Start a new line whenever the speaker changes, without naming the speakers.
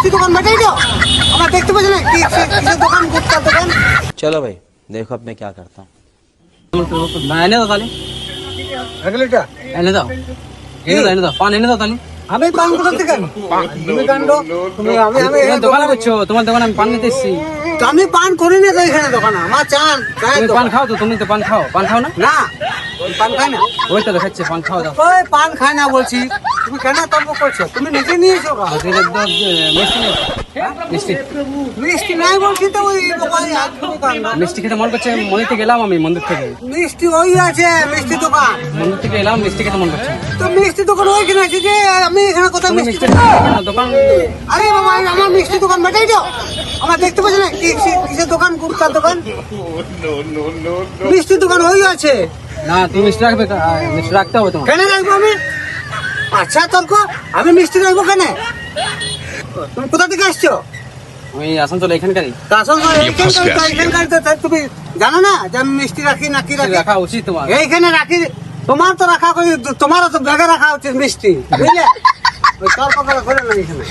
মিষ্টি দোকান বেটাই তো আমার দেখতে পাচ্ছি না কিসের দোকান গুপ্তার দোকান।
चलो भाई देखो अब मैं क्या करता हूँ।
এনে দাও তাহলে,
এগুলোটা
এনে দাও, এনে দাও, পান এনে দাও তাহলে।
আমি পান কোথা থেকে আনবো? তুমি কাণ্ড, তুমি আমি আমি
তুমি দোকানে করছো, তোমার দোকানে আমি পান নিতে এসেছি।
তো আমি পান করি না তো এখানে দোকানে আমার চান
তুমি পান খাও তো, তুমি তো পান খাও, পান খাও না?
না আমি পান খাই না।
ওই তো দেখাচ্ছে পান খাও দাও।
ওই পান খাই না বলছি, তুমি কেন তর্ক করছো? তুমি নিজে নিয়েছো কা?
মিষ্টি নেই? মিষ্টি
মিষ্টি নাই বলছি তো ওই দোকানে আসবো কাণ্ড।
মিষ্টি খেতে মন করছে, মন্দির থেকে এলাম আমি, মন্দির থেকে
মিষ্টি ওই আছে মিষ্টি দোকান,
মন্দির থেকে এলাম, মিষ্টি খেতে মন করছে।
তো মিষ্টি দোকান ওইখানে আছে যে আমি এখানে কোথায়
তুমি
মিষ্টি
মিষ্টি খাও না, দোকান
আরে বাবা আমার মিষ্টি দোকান বেটাই তো আমার দেখতে পাচ্ছি না কিসের দোকান গুপ্তার দোকান। মিষ্টি দোকান ওই আছে,
না, তুমি মিষ্টি রাখবে, মিষ্টি রাখতে হবে তোমার।
কেন রাখবো আমি? আচ্ছা তর্ক, আমি মিষ্টি রাখবো কেন? তুমি কোথা থেকে আসছো?
আমি আসানসোল এখানকারই।
তা আসানসোল এখানকার তো তুমি জানো না যে আমি মিষ্টি রাখি না কি রাখি?
রাখা উচিত তোমার।
এইখানে রাখি, তোমার তো রাখা তোমারও তো ব্যাগে রাখা উচিত মিষ্টি, বুঝলে? ওই তর্ক করে না এখানে।